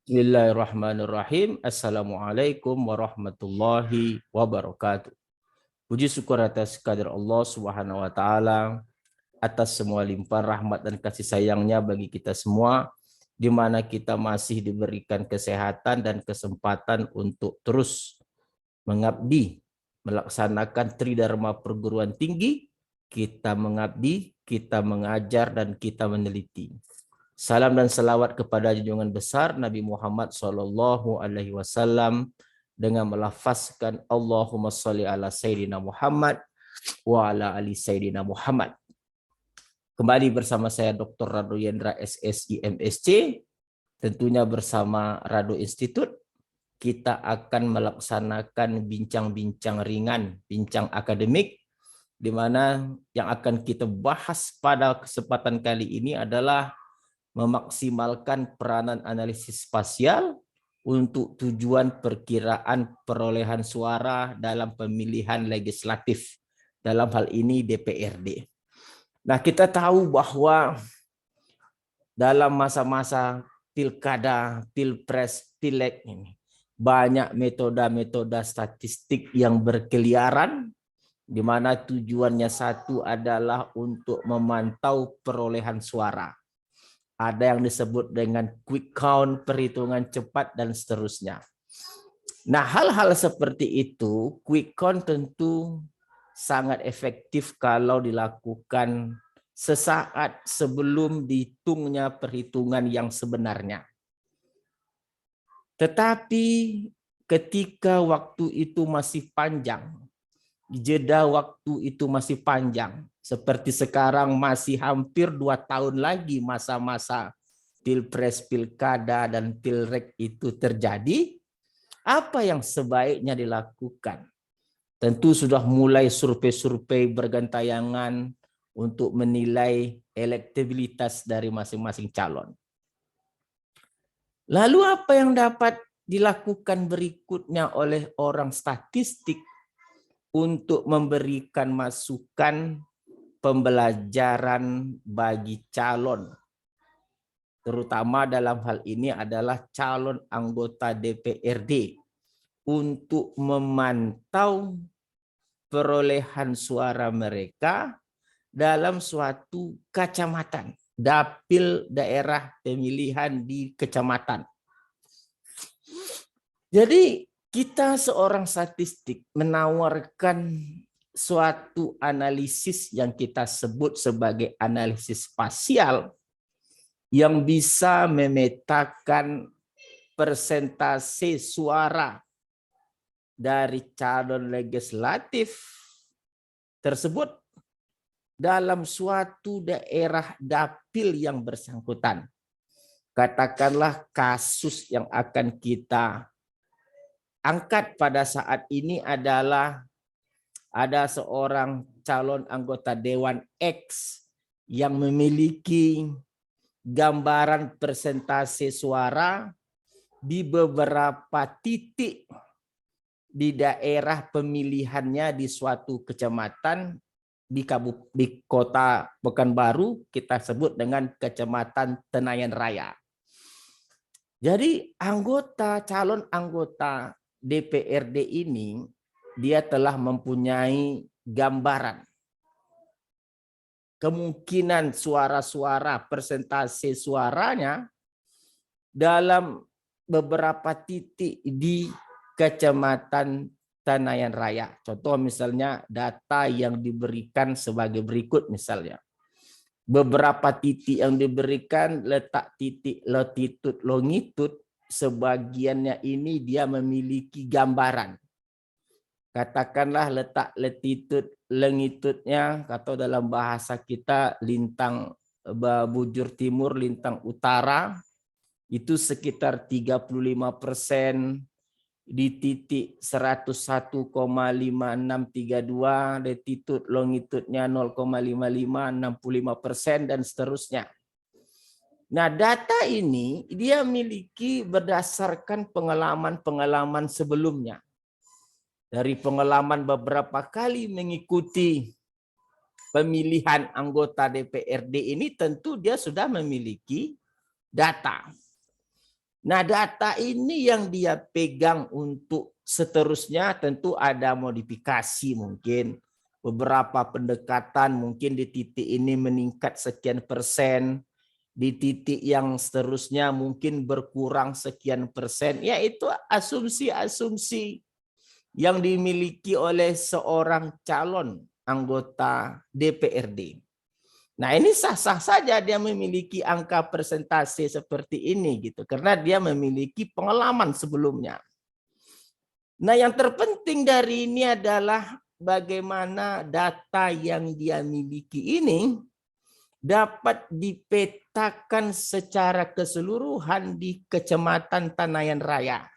Bismillahirrahmanirrahim. Assalamualaikum warahmatullahi wabarakatuh. Puji syukur atas kehadirat Allah Subhanahu wa taala atas semua limpahan rahmat dan kasih sayangnya bagi kita semua, di mana kita masih diberikan kesehatan dan kesempatan untuk terus mengabdi, melaksanakan tridharma perguruan tinggi, kita mengabdi, kita mengajar, dan kita meneliti. Salam dan salawat kepada junjungan besar Nabi Muhammad SAW dengan melafazkan Allahumma sholli ala Sayyidina Muhammad wa ala ali Sayyidina Muhammad. Kembali bersama saya Dr. Rado Yendra SSI MSc, tentunya bersama Rado Institute. Kita akan melaksanakan bincang-bincang ringan, bincang akademik, di mana yang akan kita bahas pada kesempatan kali ini adalah memaksimalkan peranan analisis spasial untuk tujuan perkiraan perolehan suara dalam pemilihan legislatif, dalam hal ini DPRD. Nah, kita tahu bahwa dalam masa-masa pilkada, pilpres, pileg ini banyak metode-metode statistik yang berkeliaran, di mana tujuannya satu adalah untuk memantau perolehan suara. Ada yang disebut dengan quick count, perhitungan cepat, dan seterusnya. Nah, hal-hal seperti itu, quick count tentu sangat efektif kalau dilakukan sesaat sebelum dihitungnya perhitungan yang sebenarnya. Tetapi ketika waktu itu masih panjang, jeda waktu itu masih panjang, seperti sekarang masih hampir 2 tahun lagi masa-masa pilpres, pilkada, dan pilrek itu terjadi, apa yang sebaiknya dilakukan? Tentu sudah mulai survei-survei bergantayangan untuk menilai elektabilitas dari masing-masing calon. Lalu apa yang dapat dilakukan berikutnya oleh orang statistik untuk memberikan masukan pembelajaran bagi calon, terutama dalam hal ini adalah calon anggota DPRD, untuk memantau perolehan suara mereka dalam suatu kecamatan, dapil daerah pemilihan di kecamatan. Jadi kita seorang statistik menawarkan suatu analisis yang kita sebut sebagai analisis spasial yang bisa memetakan persentase suara dari calon legislatif tersebut dalam suatu daerah dapil yang bersangkutan. Katakanlah kasus yang akan kita angkat pada saat ini adalah ada seorang calon anggota Dewan X yang memiliki gambaran persentase suara di beberapa titik di daerah pemilihannya di suatu kecamatan di kota Pekanbaru, kita sebut dengan Kecamatan Tenayan Raya. Jadi calon anggota DPRD ini dia telah mempunyai gambaran kemungkinan suara-suara, persentase suaranya dalam beberapa titik di Kecamatan Tenayan Raya. Contoh misalnya data yang diberikan sebagai berikut misalnya. Beberapa titik yang diberikan letak titik latitude longitude, sebagiannya ini dia memiliki gambaran. Katakanlah letak latitude longitude-nya atau dalam bahasa kita lintang bujur timur, lintang utara itu sekitar 35%, di titik 101,5632, latitude longitude-nya 0,5565%, dan seterusnya. Nah, data ini dia miliki berdasarkan pengalaman-pengalaman sebelumnya. Dari pengalaman beberapa kali mengikuti pemilihan anggota DPRD ini, tentu dia sudah memiliki data. Nah, data ini yang dia pegang untuk seterusnya tentu ada modifikasi mungkin. Beberapa pendekatan mungkin di titik ini meningkat sekian persen, di titik yang seterusnya mungkin berkurang sekian persen. Ya, itu asumsi-asumsi yang dimiliki oleh seorang calon anggota DPRD. Nah, ini sah-sah saja dia memiliki angka persentase seperti ini gitu karena dia memiliki pengalaman sebelumnya. Nah, yang terpenting dari ini adalah bagaimana data yang dia miliki ini dapat dipetakan secara keseluruhan di Kecamatan Tanayan Raya.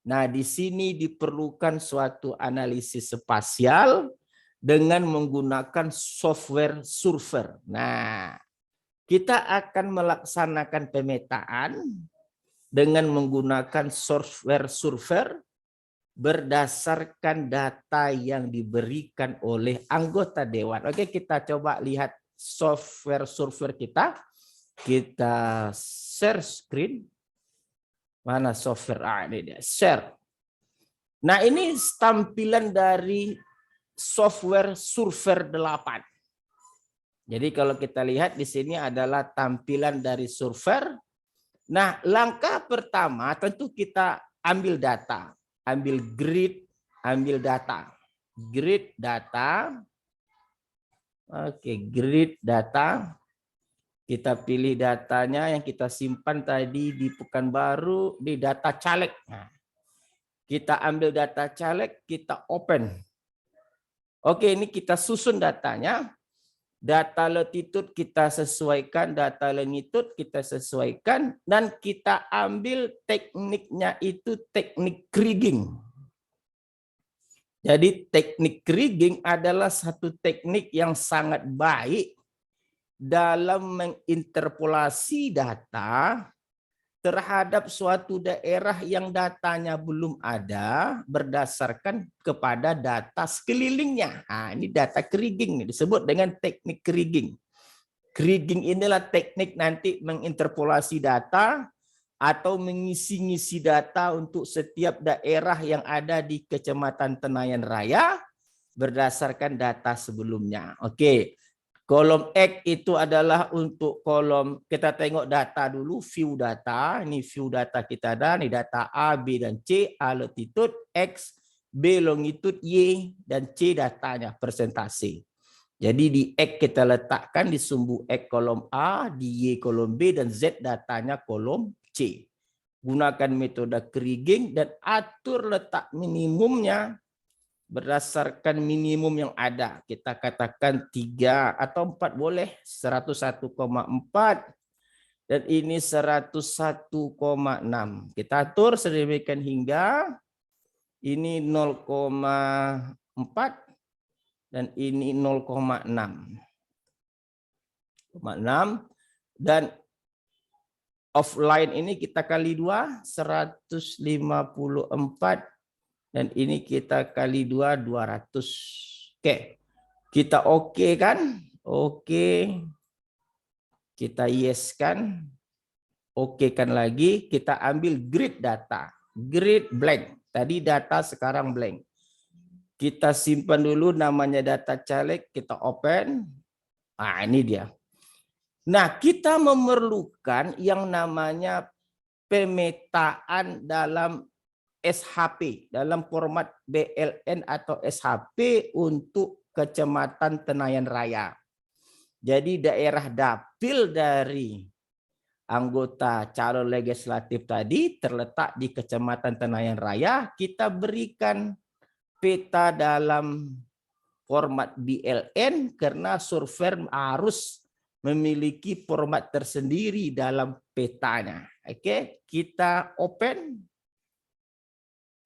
Nah, di sini diperlukan suatu analisis spasial dengan menggunakan software survei. Nah, kita akan melaksanakan pemetaan dengan menggunakan software survei berdasarkan data yang diberikan oleh anggota dewan. Oke, kita coba lihat software survei kita. Kita share screen. Mana software? Ini dia, share. Nah, ini tampilan dari software survei 8. Jadi kalau kita lihat di sini adalah tampilan dari survei. Nah, langkah pertama tentu kita ambil data. Ambil grid, ambil data. Grid data. Oke, grid data. Kita pilih datanya yang kita simpan tadi di Pekanbaru, di data caleg. Nah, kita ambil data caleg, kita open. Oke, ini kita susun datanya. Data latitude kita sesuaikan, data longitude kita sesuaikan, dan kita ambil tekniknya itu teknik kriging. Jadi teknik kriging adalah satu teknik yang sangat baik dalam menginterpolasi data terhadap suatu daerah yang datanya belum ada berdasarkan kepada data sekelilingnya. Nah, ini data kriging disebut dengan teknik kriging. Kriging inilah teknik nanti menginterpolasi data atau mengisi-ngisi data untuk setiap daerah yang ada di Kecamatan Tenayan Raya berdasarkan data sebelumnya. Oke. Kolom X itu adalah untuk kolom, kita tengok data dulu, view data. Ini view data kita ada, ini data A, B, dan C. A latitude, X, B longitude, Y, dan C datanya, persentase. Jadi di X kita letakkan di sumbu X kolom A, di Y kolom B, dan Z datanya kolom C. Gunakan metode kriging dan atur letak minimumnya berdasarkan minimum yang ada. Kita katakan 3 atau 4 boleh, 101,4 dan ini 101,6. Kita atur sedemikian hingga ini 0,4 dan ini 0,6. Dan offline ini kita kali 2, 154. Dan ini kita kali 2, 200. Oke. Kita oke kan? Oke. Kita yes kan? Oke kan lagi. Kita ambil grid data. Grid blank. Tadi data sekarang blank. Kita simpan dulu namanya data caleg. Kita open. Nah, ini dia. Nah, kita memerlukan yang namanya pemetaan dalam SHP dalam format BLN atau SHP untuk Kecamatan Tenayan Raya. Jadi daerah dapil dari anggota calon legislatif tadi terletak di Kecamatan Tenayan Raya. Kita berikan peta dalam format BLN karena survei harus memiliki format tersendiri dalam petanya. Oke, kita open.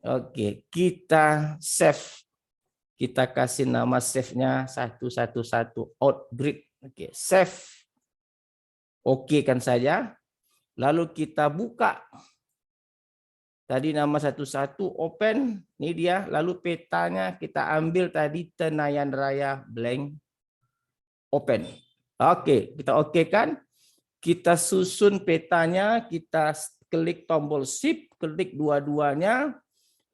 Oke, kita save. Kita kasih nama save-nya 111 outgrid. Oke, save. Oke kan saja. Lalu kita buka. Tadi nama 11 open. Ini dia. Lalu petanya kita ambil tadi Tenayan Raya blank open. Oke, kita oke kan? Kita susun petanya, kita klik tombol shift, klik dua-duanya,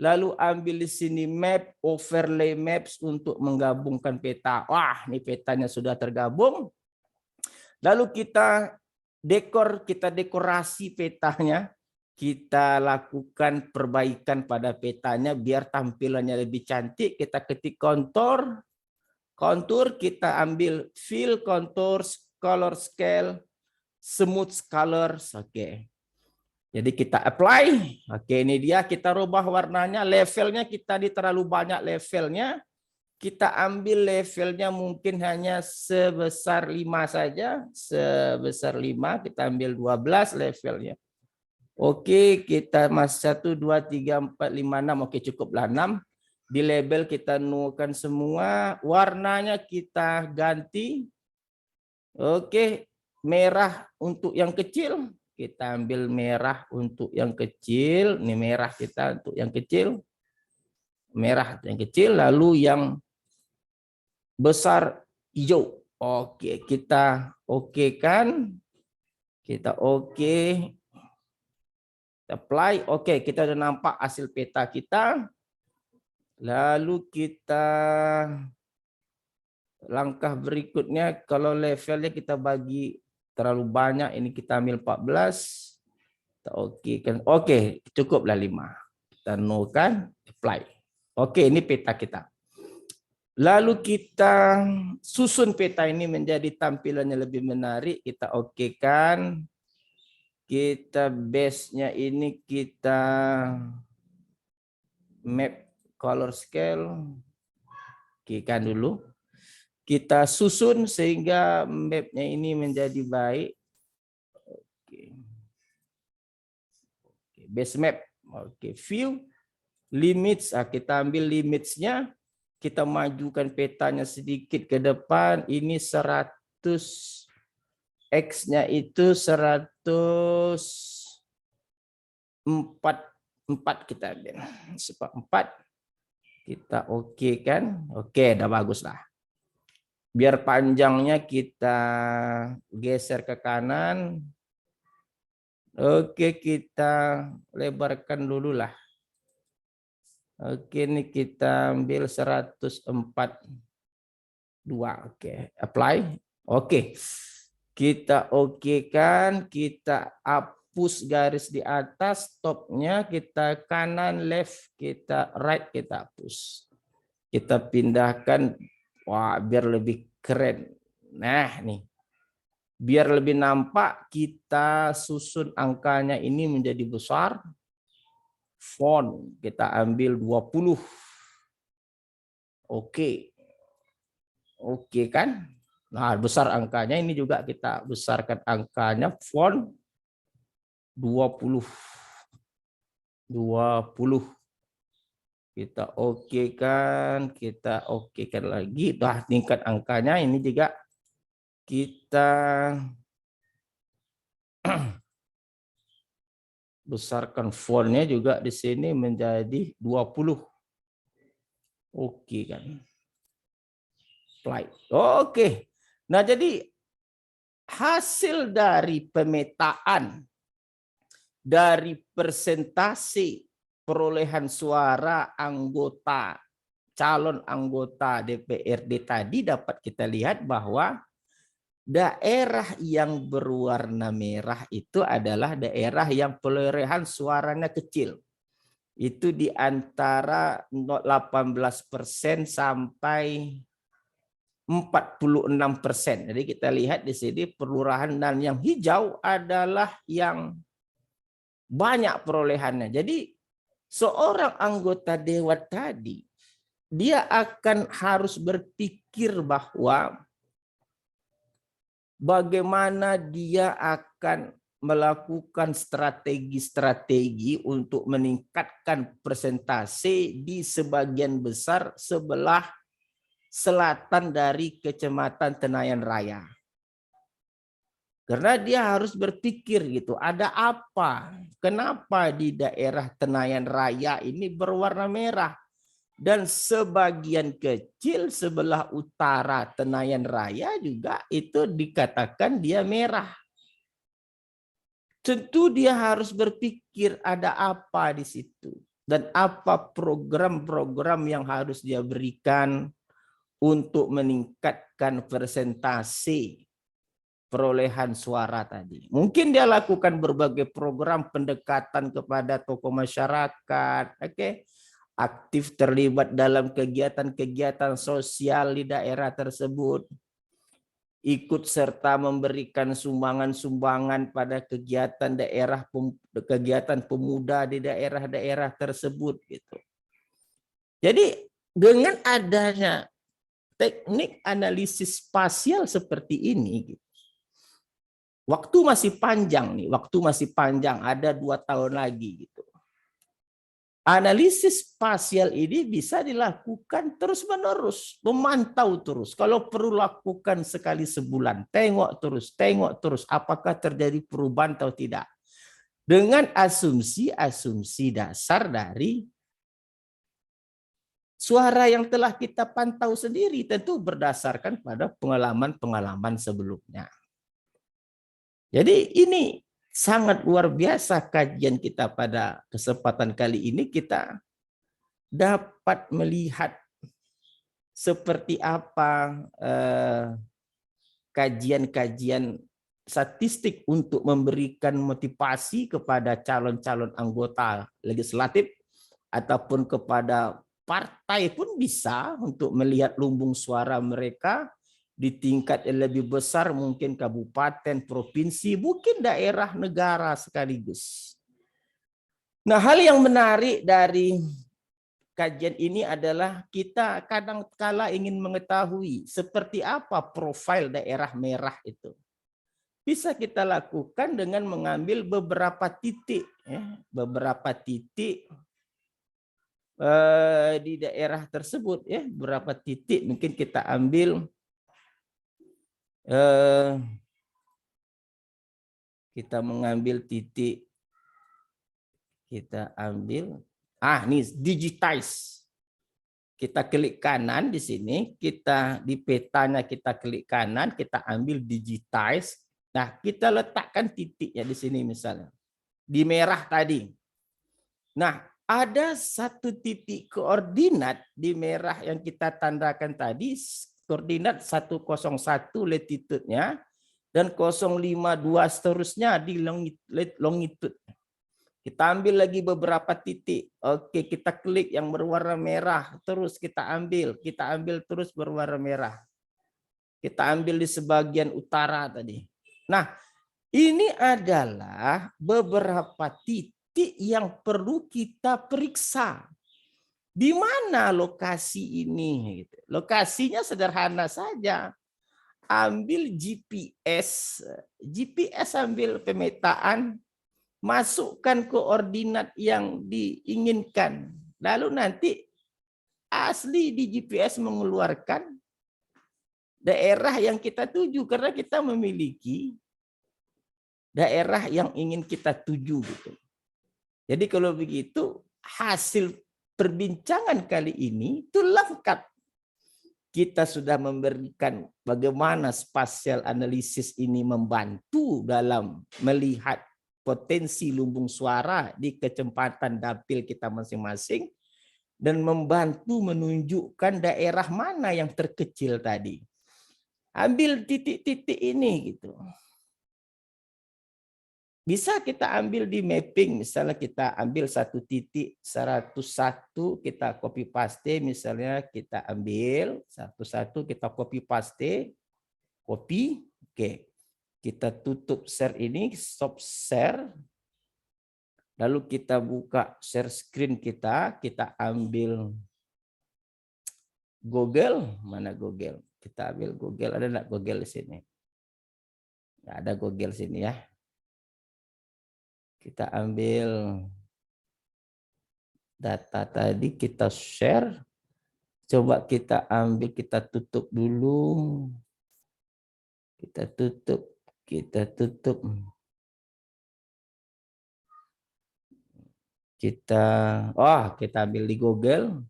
lalu ambil di sini map, overlay maps untuk menggabungkan peta. Wah, ini petanya sudah tergabung. Lalu kita dekorasi petanya. Kita lakukan perbaikan pada petanya biar tampilannya lebih cantik. Kita ketik kontur, kita ambil fill, contours, color scale, smooth colors. Oke. Jadi kita apply. Oke, ini dia, kita rubah warnanya, levelnya kita di terlalu banyak levelnya. Kita ambil levelnya mungkin hanya sebesar 5 saja, sebesar 5, kita ambil 12 levelnya. Oke, kita masih 1, 2, 3, 4, 5, 6. Oke, cukuplah 6. Di label kita nukan semua. Warnanya kita ganti. Oke, merah untuk yang kecil. Kita ambil merah untuk yang kecil. Ini merah kita untuk yang kecil. Merah untuk yang kecil. Lalu yang besar hijau. Oke, kita oke kan? Kita oke. Apply. Oke, kita sudah nampak hasil peta kita. Lalu kita langkah berikutnya, kalau levelnya kita bagi terlalu banyak, ini kita ambil 14. Kita oke kan? Oke, cukuplah 5. Kita no kan? Apply. Oke, ini peta kita. Lalu kita susun peta ini menjadi tampilannya lebih menarik. Kita oke kan? Kita base-nya ini kita map color scale. Oke kan dulu. Kita susun sehingga map-nya ini menjadi baik. Oke. Base map. Oke, view limits. Kita ambil limits-nya. Kita majukan petanya sedikit ke depan. Ini 100. X-nya itu 104 kita ambil. 4 kita oke kan? Oke, udah bagus lah. Biar panjangnya kita geser ke kanan. Oke, kita lebarkan dulu lah. Oke, ini kita ambil 142. Oke, apply. Oke. Kita oke kan, kita hapus garis di atas, topnya kita kanan, left, kita right, kita hapus. Kita pindahkan, wah biar lebih keren. Nah nih, biar lebih nampak, kita susun angkanya ini menjadi besar. Font, kita ambil 20. Oke. Oke kan? Nah, besar angkanya ini juga kita besarkan angkanya, font 20. Kita oke kan, lagi. Nah, tingkat angkanya ini juga kita besarkan fontnya juga di sini menjadi 20. Oke kan. Apply. Oke. Nah, jadi hasil dari pemetaan dari persentase perolehan suara anggota, calon anggota DPRD tadi dapat kita lihat bahwa daerah yang berwarna merah itu adalah daerah yang perolehan suaranya kecil. Itu di antara 18% sampai 46%. Jadi kita lihat di sini perlurahan, dan yang hijau adalah yang banyak perolehannya. Jadi seorang anggota dewan tadi, dia akan harus berpikir bahwa bagaimana dia akan melakukan strategi-strategi untuk meningkatkan persentase di sebagian besar sebelah selatan dari Kecamatan Tenayan Raya. Karena dia harus berpikir gitu, ada apa? Kenapa di daerah Tenayan Raya ini berwarna merah? Dan sebagian kecil sebelah utara Tenayan Raya juga itu dikatakan dia merah. tentu dia harus berpikir ada apa di situ dan apa program-program yang harus dia berikan untuk meningkatkan persentase perolehan suara tadi. Mungkin dia lakukan berbagai program pendekatan kepada tokoh masyarakat, oke, aktif terlibat dalam kegiatan-kegiatan sosial di daerah tersebut, ikut serta memberikan sumbangan-sumbangan pada kegiatan pemuda di daerah-daerah tersebut gitu. Jadi dengan adanya teknik analisis spasial seperti ini, waktu masih panjang nih, ada 2 tahun lagi gitu. Analisis spasial ini bisa dilakukan terus-menerus, memantau terus. Kalau perlu lakukan sekali sebulan, tengok terus, apakah terjadi perubahan atau tidak. Dengan asumsi-asumsi dasar dari suara yang telah kita pantau sendiri, tentu berdasarkan pada pengalaman-pengalaman sebelumnya. Jadi ini sangat luar biasa kajian kita pada kesempatan kali ini. Kita dapat melihat seperti apa kajian-kajian statistik untuk memberikan motivasi kepada calon-calon anggota legislatif ataupun kepada partai pun bisa untuk melihat lumbung suara mereka di tingkat yang lebih besar, mungkin kabupaten, provinsi, mungkin daerah, negara sekaligus. Nah, hal yang menarik dari kajian ini adalah kita kadang-kala ingin mengetahui seperti apa profil daerah merah itu. Bisa kita lakukan dengan mengambil beberapa titik, di daerah tersebut, beberapa titik mungkin kita ambil. Kita mengambil titik, kita ambil, nih digitize. Kita klik kanan di sini, kita di petanya kita klik kanan, kita ambil digitize. Nah, kita letakkan titiknya di sini misalnya. Di merah tadi. Nah, ada satu titik koordinat di merah yang kita tandakan tadi, koordinat 101 latitude-nya, dan 052 seterusnya di longitude. Kita ambil lagi beberapa titik. Oke, kita klik yang berwarna merah, terus kita ambil terus berwarna merah. Kita ambil di sebagian utara tadi. Nah, ini adalah beberapa titik yang perlu kita periksa. Di mana lokasi ini? Lokasinya sederhana saja. Ambil GPS, ambil pemetaan, masukkan koordinat yang diinginkan. Lalu nanti asli di GPS mengeluarkan daerah yang kita tuju, karena kita memiliki daerah yang ingin kita tuju gitu. Jadi kalau begitu hasil perbincangan kali ini itu lengkap. Kita sudah memberikan bagaimana spasial analisis ini membantu dalam melihat potensi lumbung suara di kecepatan dapil kita masing-masing dan membantu menunjukkan daerah mana yang terkecil tadi. Ambil titik-titik ini gitu. Bisa kita ambil di mapping, misalnya kita ambil satu titik 101, kita copy paste, misalnya kita ambil satu-satu, kita copy paste, copy, oke. Kita tutup share ini, stop share. Lalu kita buka share screen kita ambil Google, mana Google? Kita ambil Google, ada enggak Google di sini? Enggak ada Google sini ya. Kita ambil data tadi, kita share. Coba kita ambil, kita tutup dulu. Kita tutup. Kita ambil di Google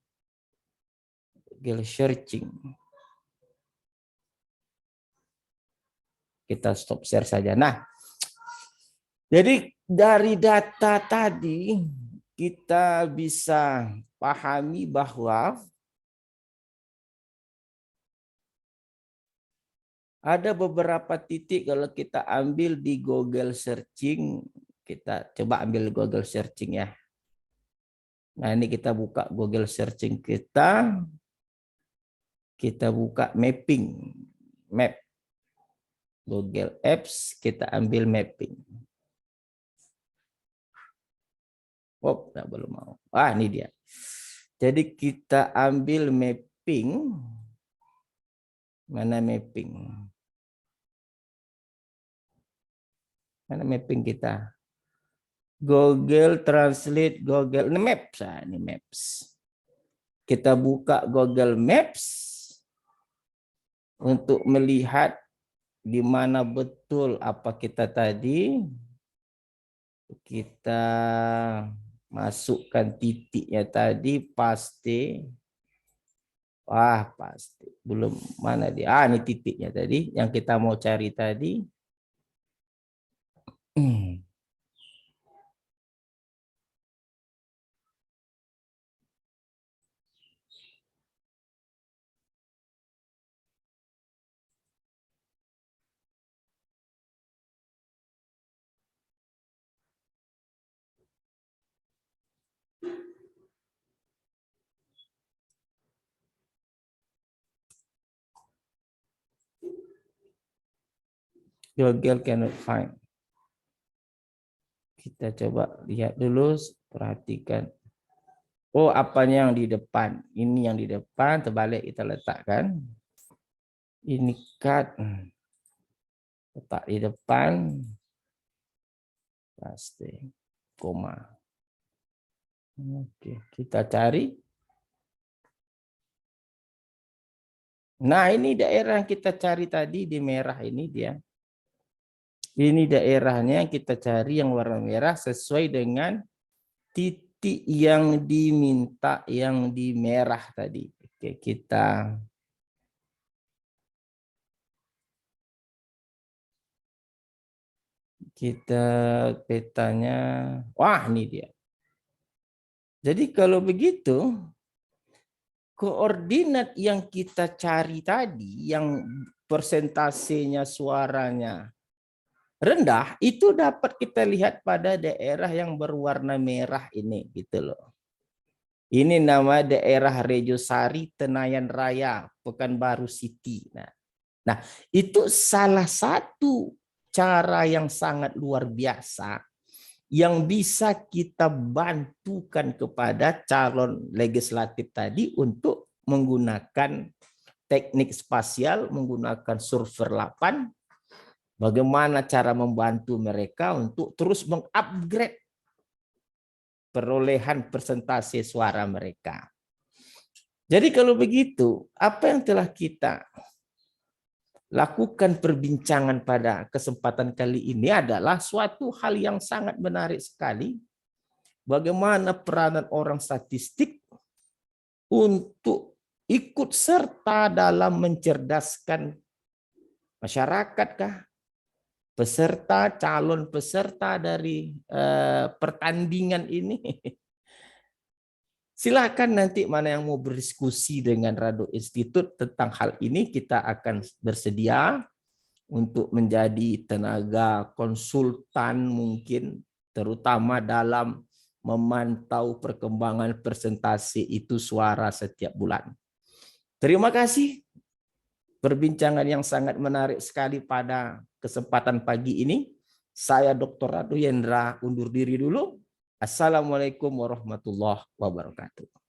searching. Kita stop share saja. Nah, Jadi dari data tadi kita bisa pahami bahwa ada beberapa titik kalau kita ambil di Google searching, kita coba ambil Google searching ya. Nah, ini kita buka Google searching kita buka mapping, map. Google Apps, kita ambil mapping. Oh, belum mau. Ah, ini dia. Jadi kita ambil mapping. Mana mapping? Mana mapping kita? Google Translate, Google Maps. Nah, ini Maps. Kita buka Google Maps untuk melihat di mana betul apa kita tadi. Kita masukkan titiknya tadi pasti. Wah, pasti. Belum, mana dia? Ah, ini titiknya tadi yang kita mau cari tadi. Google cannot find. Kita coba lihat dulu, perhatikan. Oh, apanya yang di depan? Ini yang di depan, terbalik kita letakkan. Ini cut. Letak di depan. Pasti. Koma. Oke, kita cari. Nah, ini daerah yang kita cari tadi di merah ini dia. Ini daerahnya yang kita cari yang warna merah sesuai dengan titik yang diminta yang di merah tadi. Oke, kita petanya. Wah, ini dia. Jadi kalau begitu, koordinat yang kita cari tadi, yang persentasenya suaranya rendah, itu dapat kita lihat pada daerah yang berwarna merah ini, gitu loh. Ini nama daerah Rejosari, Tenayan Raya, Pekanbaru City. Nah, itu salah satu cara yang sangat luar biasa yang bisa kita bantukan kepada calon legislatif tadi untuk menggunakan teknik spasial, menggunakan server 8, bagaimana cara membantu mereka untuk terus mengupgrade perolehan persentase suara mereka. Jadi kalau begitu, apa yang telah kita lakukan perbincangan pada kesempatan kali ini adalah suatu hal yang sangat menarik sekali. Bagaimana peranan orang statistik untuk ikut serta dalam mencerdaskan masyarakat kah? Peserta, calon peserta dari pertandingan ini. Silakan nanti mana yang mau berdiskusi dengan Rado Institute tentang hal ini, kita akan bersedia untuk menjadi tenaga konsultan mungkin, terutama dalam memantau perkembangan presentasi itu suara setiap bulan. Terima kasih. Perbincangan yang sangat menarik sekali pada kesempatan pagi ini. Saya Dr. Rado Yendra undur diri dulu. Assalamualaikum warahmatullahi wabarakatuh.